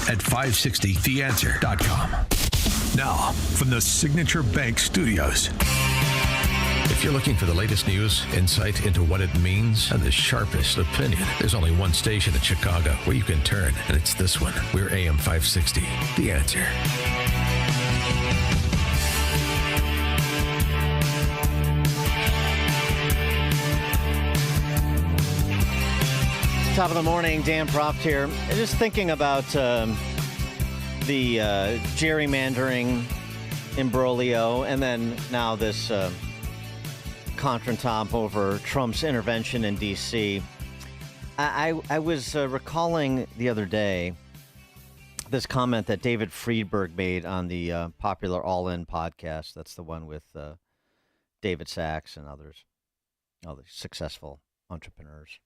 at 560theanswer.com. Now, from the Signature Bank Studios. If you're looking for the latest news, insight into what it means, and the sharpest opinion, there's only one station in Chicago where you can turn, and it's this one. We're AM 560, The Answer. Top of the morning, Dan Proft here. Just thinking about the gerrymandering imbroglio, and then now this contretemps over Trump's intervention in D.C. I was recalling the other day this comment that David Friedberg made on the popular All In podcast. That's the one with David Sachs and others, all the successful entrepreneurs,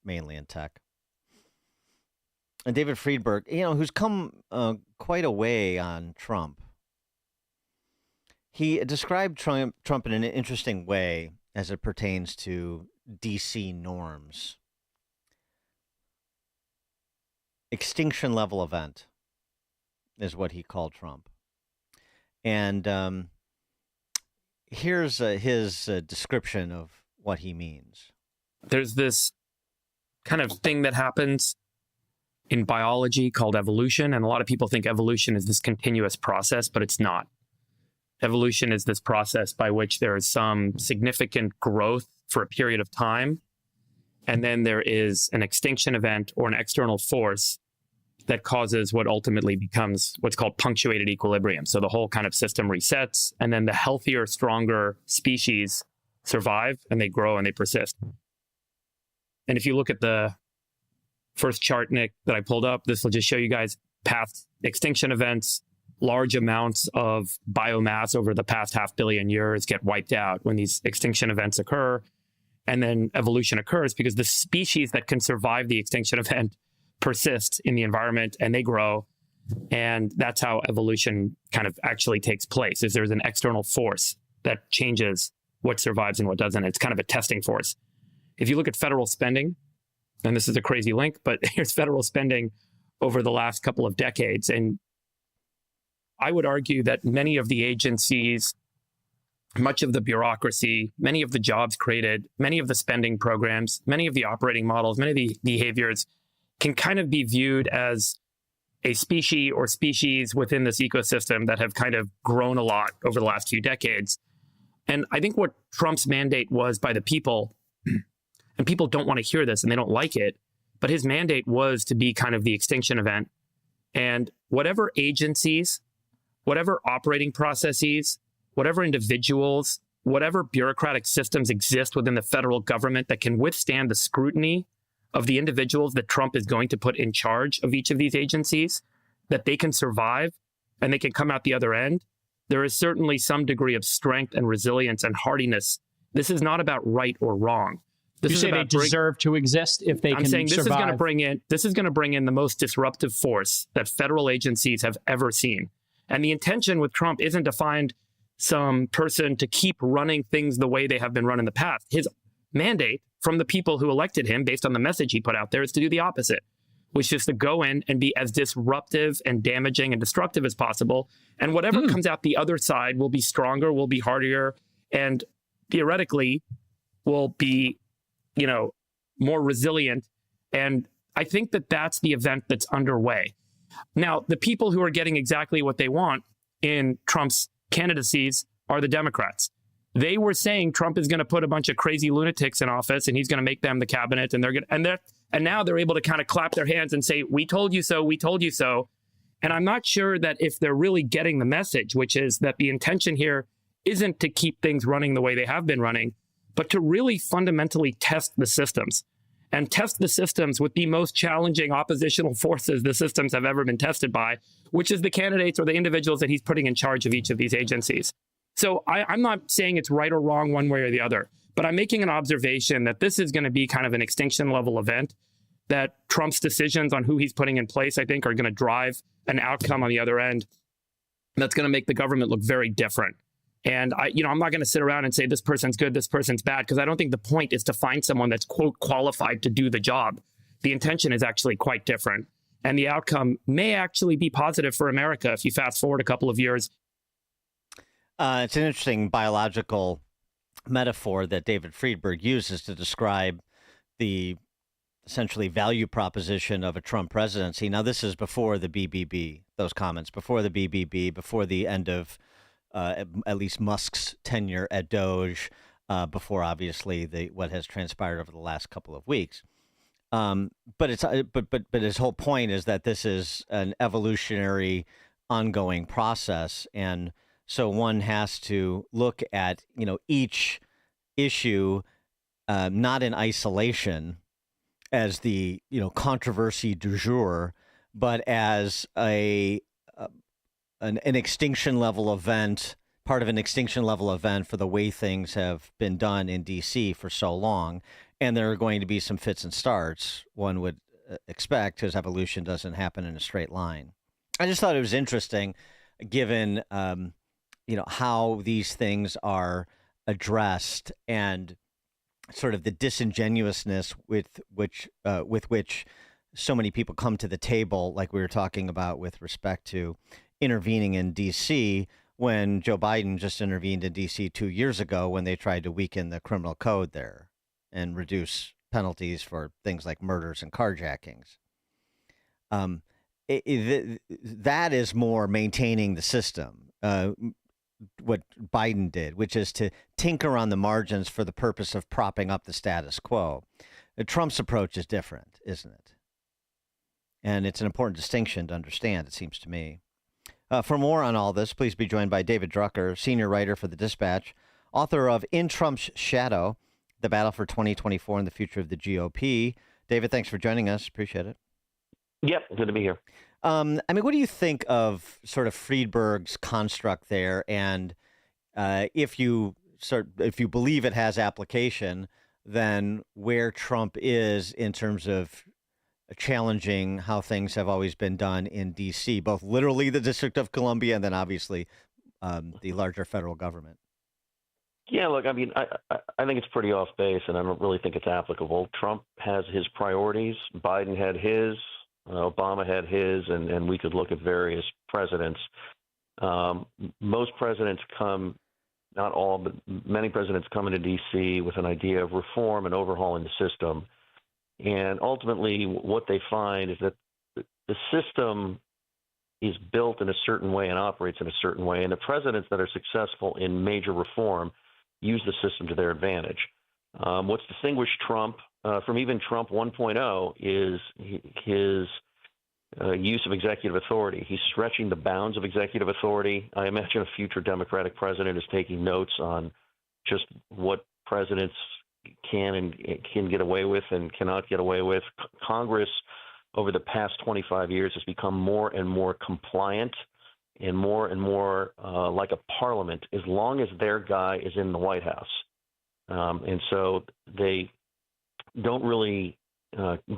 mainly in tech. And David Friedberg, who's come quite a way on Trump. He described Trump in an interesting way as it pertains to D.C. norms. Extinction level event is what he called Trump. And here's his description of what he means. There's this kind of thing that happens in biology called evolution. And a lot of people think evolution is this continuous process, but it's not. Evolution is this process by which there is some significant growth for a period of time. And then there is an extinction event or an external force that causes what ultimately becomes what's called punctuated equilibrium. So the whole kind of system resets, and then the healthier, stronger species survive, and they grow and they persist. And if you look at the first chart, Nick, that I pulled up, this will just show you guys past extinction events. Large amounts of biomass over the past 500 million years get wiped out when these extinction events occur. And then evolution occurs because the species that can survive the extinction event persist in the environment and they grow. And that's how evolution kind of actually takes place, is there's an external force that changes what survives and what doesn't. It's kind of a testing force. If you look at federal spending, and this is a crazy link, but here's federal spending over the last couple of decades. And I would argue that many of the agencies, much of the bureaucracy, many of the jobs created, many of the spending programs, many of the operating models, many of the behaviors can kind of be viewed as a species or species within this ecosystem that have kind of grown a lot over the last few decades. And I think what Trump's mandate was by the people, and people don't want to hear this and they don't like it, but his mandate was to be kind of the extinction event. And whatever agencies, whatever operating processes, whatever individuals, whatever bureaucratic systems exist within the federal government that can withstand the scrutiny of the individuals that Trump is going to put in charge of each of these agencies, that they can survive and they can come out the other end, there is certainly some degree of strength and resilience and hardiness. This is not about right or wrong. This you is say about they deserve to exist if they can survive. I'm saying this is going to bring in the most disruptive force that federal agencies have ever seen. And the intention with Trump isn't to find some person to keep running things the way they have been run in the past. His mandate from the people who elected him, based on the message he put out there, is to do the opposite, which is to go in and be as disruptive and damaging and destructive as possible. And whatever comes out the other side will be stronger, will be harder, and theoretically will be, more resilient. And I think that that's the event that's underway. Now, the people who are getting exactly what they want in Trump's candidacies are the Democrats. They were saying Trump is going to put a bunch of crazy lunatics in office and he's going to make them the cabinet, and and now they're able to kind of clap their hands and say, "We told you so, we told you so." And I'm not sure that if they're really getting the message, which is that the intention here isn't to keep things running the way they have been running, but to really fundamentally test the systems. And test the systems with the most challenging oppositional forces the systems have ever been tested by, which is the candidates or the individuals that he's putting in charge of each of these agencies. So I'm not saying it's right or wrong one way or the other, but I'm making an observation that this is going to be kind of an extinction level event, that Trump's decisions on who he's putting in place, I think, are going to drive an outcome on the other end that's going to make the government look very different. And I'm not going to sit around and say this person's good, this person's bad, because I don't think the point is to find someone that's, quote, qualified to do the job. The intention is actually quite different. And the outcome may actually be positive for America if you fast forward a couple of years. It's an interesting biological metaphor that David Friedberg uses to describe the essentially value proposition of a Trump presidency. Now, this is before the BBB, those comments, before the BBB, before the end of at least Musk's tenure at Doge, before obviously what has transpired over the last couple of weeks. But his whole point is that this is an evolutionary, ongoing process, and so one has to look at each issue not in isolation as the controversy du jour, but as an extinction level event, part of an extinction level event for the way things have been done in D.C. for so long. And there are going to be some fits and starts, one would expect, because evolution doesn't happen in a straight line. I just thought it was interesting, given how these things are addressed and sort of the disingenuousness with which so many people come to the table, like we were talking about with respect to intervening in D.C., when Joe Biden just intervened in D.C. 2 years ago when they tried to weaken the criminal code there and reduce penalties for things like murders and carjackings. That is more maintaining the system, what Biden did, which is to tinker on the margins for the purpose of propping up the status quo. Trump's approach is different, isn't it? And it's an important distinction to understand, it seems to me. For more on all this, please be joined by David Drucker, senior writer for The Dispatch, author of In Trump's Shadow, The Battle for 2024 and the Future of the GOP. David, thanks for joining us. Appreciate it. Yep, good to be here. What do you think of sort of Friedberg's construct there? And if you believe it has application, then where Trump is in terms of challenging how things have always been done in D.C., both literally the District of Columbia and then obviously the larger federal government. Yeah, look, I mean, I think it's pretty off base, and I don't really think it's applicable. Trump has his priorities. Biden had his. Obama had his, and we could look at various presidents. Most presidents come, not all, but many presidents come into D.C. with an idea of reform and overhauling the system. And ultimately, what they find is that the system is built in a certain way and operates in a certain way. And the presidents that are successful in major reform use the system to their advantage. What's distinguished Trump from even Trump 1.0 is his use of executive authority. He's stretching the bounds of executive authority. I imagine a future Democratic president is taking notes on just what presidents can get away with and cannot get away with. Congress, over the past 25 years, has become more and more compliant and more like a parliament as long as their guy is in the White House. And so they don't really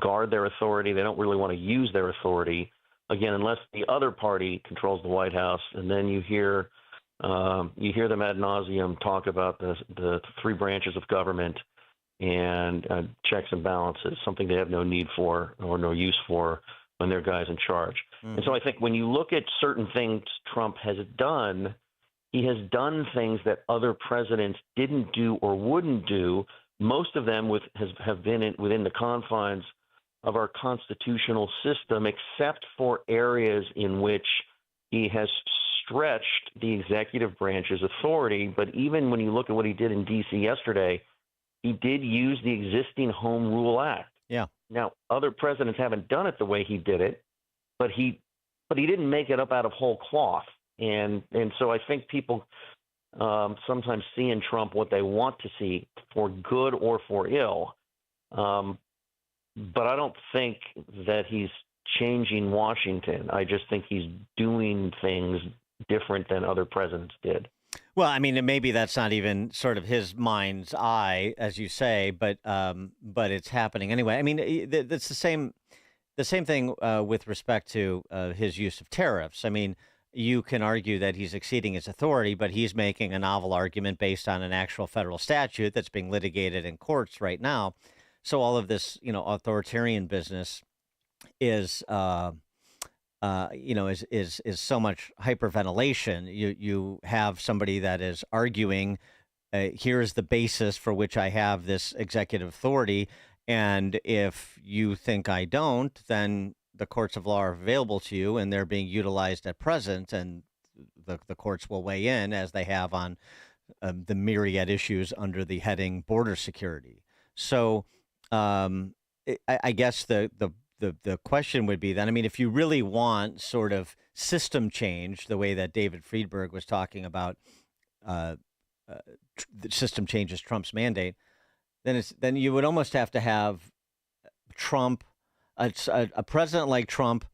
guard their authority. They don't really want to use their authority, again, unless the other party controls the White House. And then you hear them ad nauseum talk about the three branches of government and checks and balances, something they have no need for or no use for when their guy's in charge. And so I think when you look at certain things Trump has done, he has done things that other presidents didn't do or wouldn't do. Most of them have been within the confines of our constitutional system, except for areas in which he has stretched the executive branch's authority. But even when you look at what he did in D.C. yesterday, he did use the existing Home Rule Act. Yeah. Now, other presidents haven't done it the way he did it, but he didn't make it up out of whole cloth. And so I think people sometimes see in Trump what they want to see, for good or for ill. But I don't think that he's changing Washington. I just think he's doing things different than other presidents did. Well, I mean, maybe that's not even sort of his mind's eye, as you say, but it's happening anyway. I mean, it's the same thing with respect to his use of tariffs. I mean, you can argue that he's exceeding his authority, but he's making a novel argument based on an actual federal statute that's being litigated in courts right now. So all of this, authoritarian business is is so much hyperventilation. You have somebody that is arguing, here's the basis for which I have this executive authority, and if you think I don't, then the courts of law are available to you, and they're being utilized at present, and the courts will weigh in as they have on the myriad issues under the heading border security. So I guess the question would be then, I mean, if you really want sort of system change, the way that David Friedberg was talking about the system changes Trump's mandate, then you would almost have to have Trump, a president like Trump,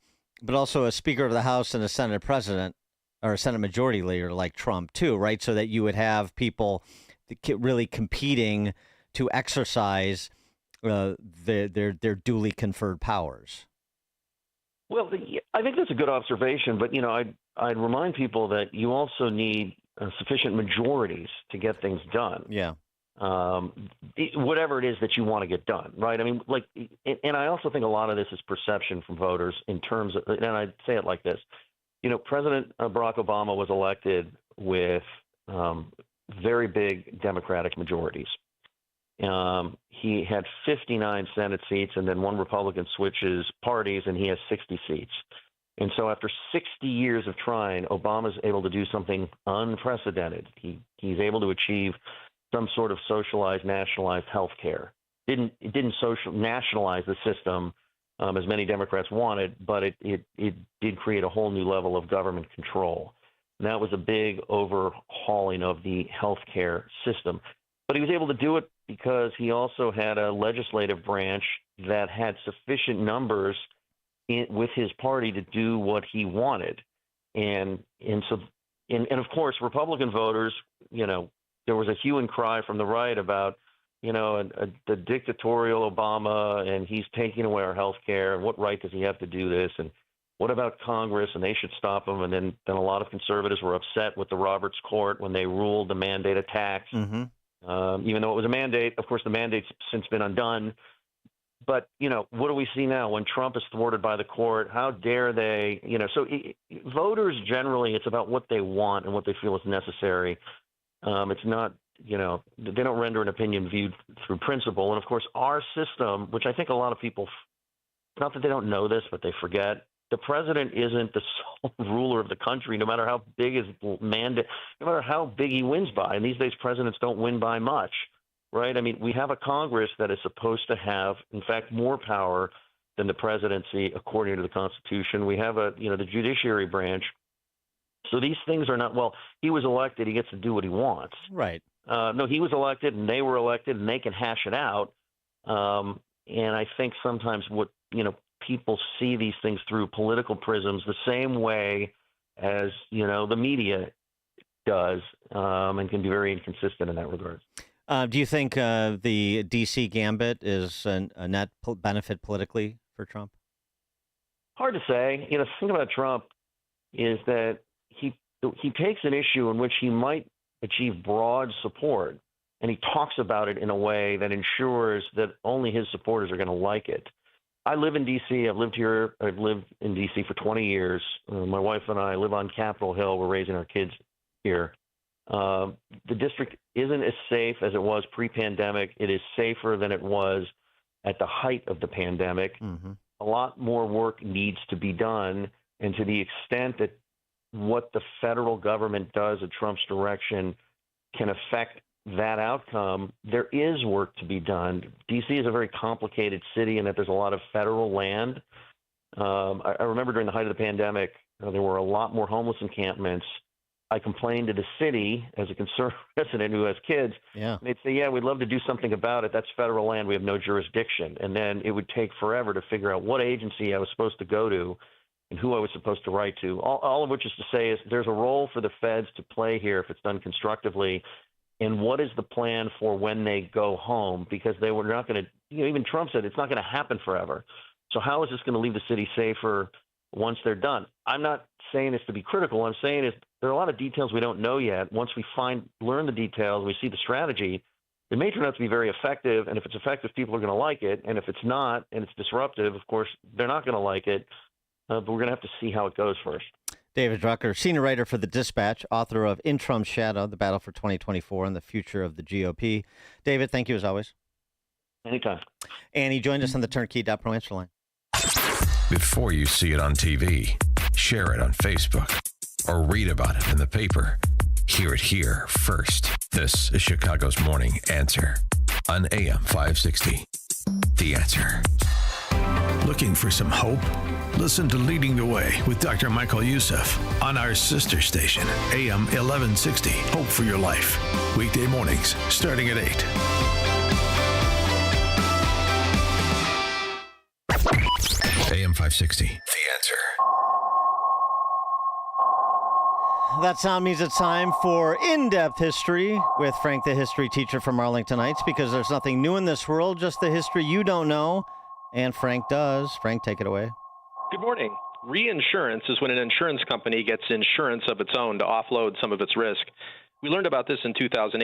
but also a Speaker of the House and a Senate president or a Senate Majority Leader like Trump too, right? So that you would have people really competing to exercise their duly conferred powers. Well, I think that's a good observation, but I'd remind people that you also need sufficient majorities to get things done. Yeah. Whatever it is that you want to get done, right? I mean, and I also think a lot of this is perception from voters in terms of, and I'd say it like this, President Barack Obama was elected with very big Democratic majorities. He had 59 Senate seats, and then one Republican switches parties, and he has 60 seats. And so after 60 years of trying, Obama's able to do something unprecedented. He's able to achieve some sort of socialized, nationalized health care. It didn't nationalize the system as many Democrats wanted, but it did create a whole new level of government control. And that was a big overhauling of the health care system. But he was able to do it because he also had a legislative branch that had sufficient numbers with his party to do what he wanted. And of course, Republican voters, there was a hue and cry from the right about, the dictatorial Obama, and he's taking away our health care, and what right does he have to do this? And what about Congress? And they should stop him. And then a lot of conservatives were upset with the Roberts Court when they ruled the mandate a tax. Mm-hmm. Even though it was a mandate. Of course, the mandate's since been undone. But, what do we see now when Trump is thwarted by the court? How dare they? So voters generally, it's about what they want and what they feel is necessary. It's not, they don't render an opinion viewed through principle. And, of course, our system, which I think a lot of people, not that they don't know this, but they forget, the president isn't the sole ruler of the country, no matter how big his mandate, no matter how big he wins by. And these days, presidents don't win by much, right? I mean, we have a Congress that is supposed to have, in fact, more power than the presidency, according to the Constitution. We have the judiciary branch. So these things are not, well, he was elected, he gets to do what he wants. Right. No, he was elected, and they were elected, and they can hash it out. And I think sometimes what, people see these things through political prisms the same way as, the media does, and can be very inconsistent in that regard. Do you think the D.C. gambit is a net benefit politically for Trump? Hard to say. The thing about Trump is that he takes an issue in which he might achieve broad support, and he talks about it in a way that ensures that only his supporters are going to like it. I live in D.C. I've lived in D.C. for 20 years. My wife and I live on Capitol Hill. We're raising our kids here. The district isn't as safe as it was pre-pandemic. It is safer than it was at the height of the pandemic. Mm-hmm. A lot more work needs to be done. And to the extent that what the federal government does at Trump's direction can affect that outcome, there is work to be done. D.C. is a very complicated city in that there's a lot of federal land. I remember during the height of the pandemic, there were a lot more homeless encampments. I complained to the city as a conservative resident who has kids. Yeah. They'd say, yeah, we'd love to do something about it. That's federal land. We have no jurisdiction. And then it would take forever to figure out what agency I was supposed to go to and who I was supposed to write to. All of which is to say is there's a role for the feds to play here if it's done constructively. And what is the plan for when they go home? Because they were not going to, even Trump said it's not going to happen forever. So how is this going to leave the city safer once they're done? I'm not saying this to be critical. What I'm saying is there are a lot of details we don't know yet. Once we learn the details, we see the strategy, it may turn out to be very effective. And if it's effective, people are going to like it. And if it's not, and it's disruptive, of course, they're not going to like it. But we're going to have to see how it goes first. David Drucker, senior writer for The Dispatch, author of In Trump's Shadow, The Battle for 2024 and the Future of the GOP. David, thank you as always. Anytime. And he joined us on the Turnkey.pro answer line. Before you see it on TV, share it on Facebook, or read about it in the paper. Hear it here first. This is Chicago's Morning Answer on AM 560. The Answer. Looking for some hope? Listen to Leading the Way with Dr. Michael Youssef on our sister station, AM 1160. Hope for your life. Weekday mornings starting at 8. AM 560. The Answer. That sound means it's time for In-Depth History with Frank, the history teacher from Arlington Heights, because there's nothing new in this world, just the history you don't know. And Frank does. Frank, take it away. Good morning. Reinsurance is when an insurance company gets insurance of its own to offload some of its risk. We learned about this in 2008.